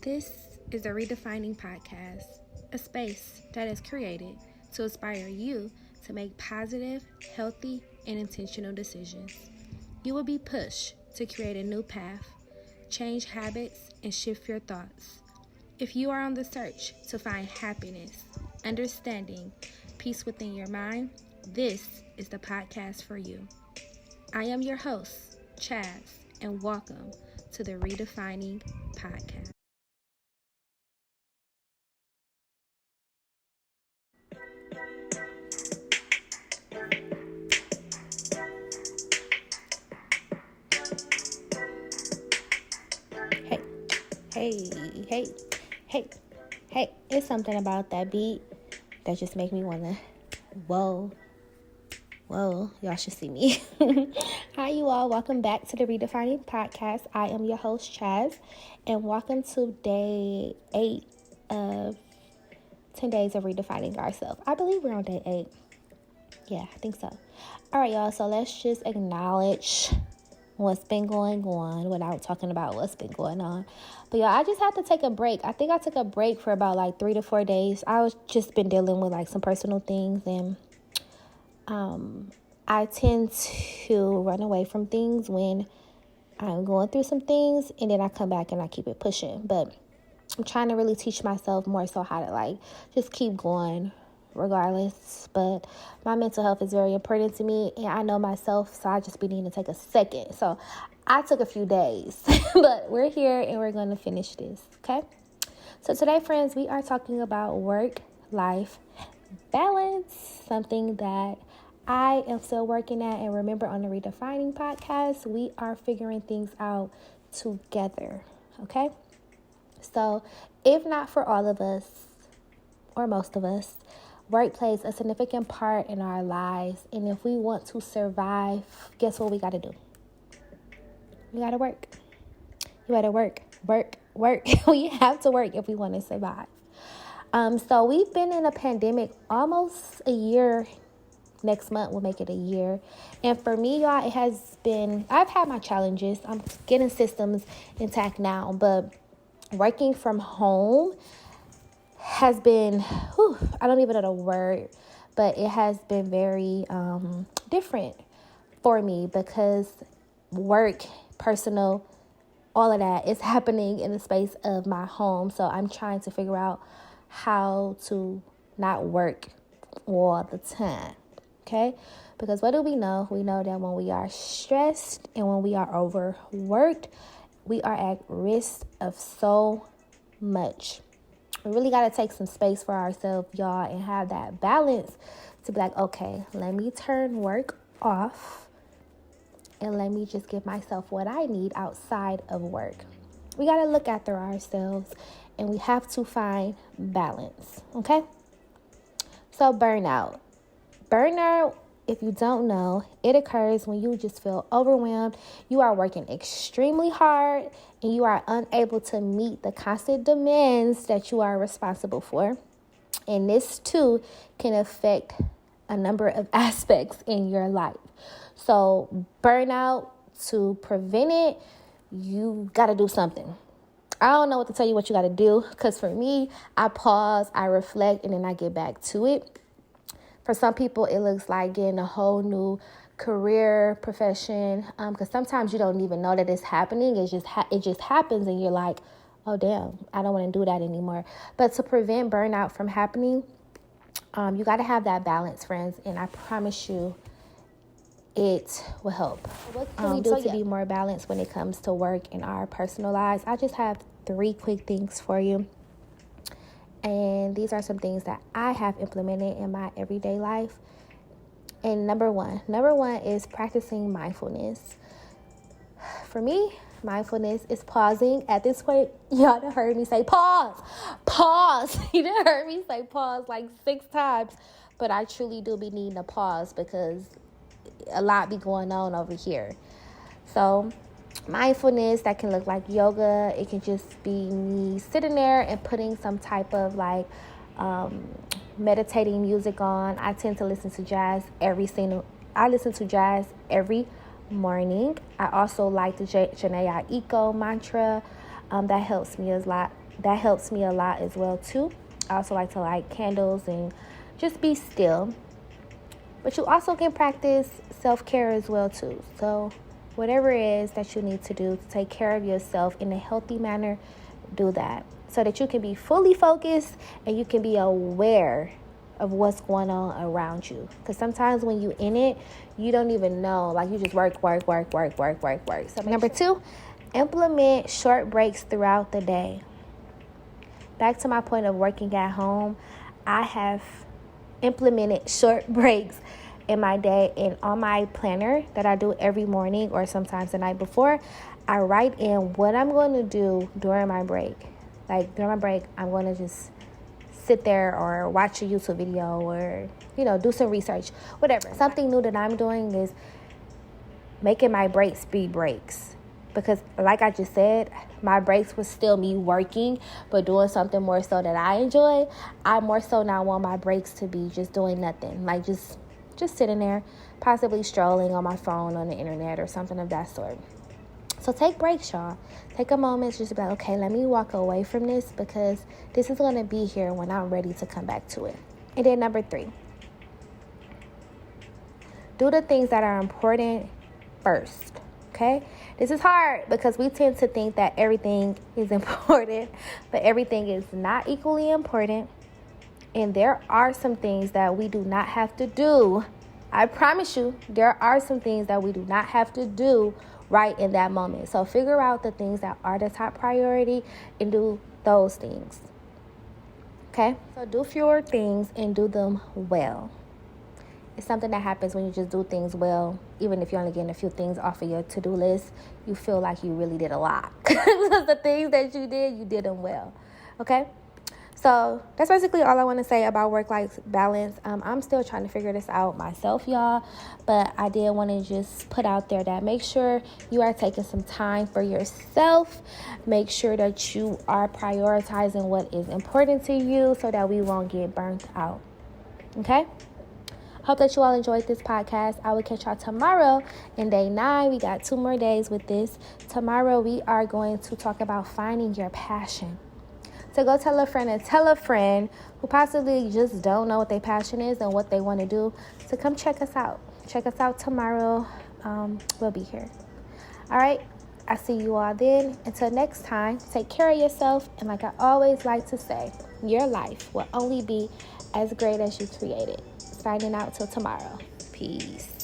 This is the Redefining podcast, a space that is created to inspire you to make positive, healthy, and intentional decisions. You will be pushed to create a new path, change habits, and shift your thoughts. If you are on the search to find happiness, understanding, peace within your mind, this is the podcast for you. I am your host, Chaz, and welcome to the Redefining podcast. Hey, it's something about that beat that just make me want to, whoa, y'all should see me. Hi, you all. Welcome back to the Redefining podcast. I am your host, Chaz, and welcome to day 8 of 10 days of redefining ourselves. I believe we're on day 8. Yeah, I think so. All right, y'all. So let's just acknowledge what's been going on without talking about what's been going on. But y'all, I just had to take a break. I think I took a break for about like 3 to 4 days. I was just been dealing with like some personal things, and I tend to run away from things when I'm going through some things, and then I come back and I keep it pushing. But I'm trying to really teach myself more so how to like just keep going regardless. But my mental health is very important to me, and I know myself, so I just be needing to take a second. So I took a few days, but we're here and we're going to finish this, okay? So today, friends, we are talking about work-life balance, something that I am still working at. And remember, on the Redefining podcast, we are figuring things out together, okay? So if not for all of us, or most of us, work plays a significant part in our lives. And if we want to survive, guess what we got to do? We got to work. You got to work. We have to work if we want to survive. So we've been in a pandemic almost a year. Next month will make it a year. And for me, y'all, it has been, I've had my challenges. I'm getting systems intact now, but working from home has been, I don't even know the word, but it has been very different for me because work, personal, all of that is happening in the space of my home. So I'm trying to figure out how to not work all the time, okay? Because what do we know? We know that when we are stressed and when we are overworked, we are at risk of so much. We really got to take some space for ourselves, y'all, and have that balance to be like, okay, let me turn work off and let me just give myself what I need outside of work. We got to look after ourselves, and we have to find balance, okay? So burnout, if you don't know, it occurs when you just feel overwhelmed. You are working extremely hard and you are unable to meet the constant demands that you are responsible for. And this too can affect a number of aspects in your life. So burnout, to prevent it, you got to do something. I don't know what to tell you what you got to do, because for me, I pause, I reflect, and then I get back to it. For some people, it looks like getting a whole new career, profession, because sometimes you don't even know that it's happening. It just happens, and you're like, oh, damn, I don't want to do that anymore. But to prevent burnout from happening, you got to have that balance, friends, and I promise you it will help. What can we do to be more balanced when it comes to work and our personal lives? I just have 3 quick things for you. And these are some things that I have implemented in my everyday life. And number one is practicing mindfulness. For me, mindfulness is pausing. At this point, y'all done heard me say pause. You done heard me say pause like 6 times. But I truly do be needing a pause because a lot be going on over here. So mindfulness, that can look like yoga. It can just be me sitting there and putting some type of like meditating music on. I tend to listen to jazz every morning. I also like the Janae Aiko mantra. That helps me a lot that helps me a lot as well too. I also like to light candles and just be still. But you also can practice self-care as well too. So whatever it is that you need to do to take care of yourself in a healthy manner, do that so that you can be fully focused and you can be aware of what's going on around you. Because sometimes when you're in it, you don't even know. Like, you just work. So number 2, implement short breaks throughout the day. Back to my point of working at home, I have implemented short breaks in my day, and on my planner that I do every morning or sometimes the night before, I write in what I'm going to do during my break. Like, during my break, I'm going to just sit there or watch a YouTube video or, do some research, whatever. Something new that I'm doing is making my breaks be breaks. Because like I just said, my breaks was still me working, but doing something more so that I enjoy. I more so now want my breaks to be just doing nothing. Like just sitting there, possibly strolling on my phone on the internet or something of that sort. So take breaks, y'all. Take a moment just to be like, okay, let me walk away from this because this is going to be here when I'm ready to come back to it. And then number 3, do the things that are important first. Okay? This is hard because we tend to think that everything is important, but everything is not equally important. And there are some things that we do not have to do. I promise you, there are some things that we do not have to do right in that moment. So figure out the things that are the top priority and do those things. Okay? So do fewer things and do them well. It's something that happens when you just do things well. Even if you're only getting a few things off of your to-do list, you feel like you really did a lot. Because the things that you did them well. Okay? So that's basically all I want to say about work-life balance. I'm still trying to figure this out myself, y'all. But I did want to just put out there that make sure you are taking some time for yourself. Make sure that you are prioritizing what is important to you so that we won't get burnt out. Okay? Hope that you all enjoyed this podcast. I will catch y'all tomorrow in day 9. We got 2 more days with this. Tomorrow we are going to talk about finding your passion. So go tell a friend who possibly just don't know what their passion is and what they want to do to come check us out. Check us out tomorrow. We'll be here. All right. I see you all then. Until next time, take care of yourself. And like I always like to say, your life will only be as great as you create it. Signing out till tomorrow. Peace.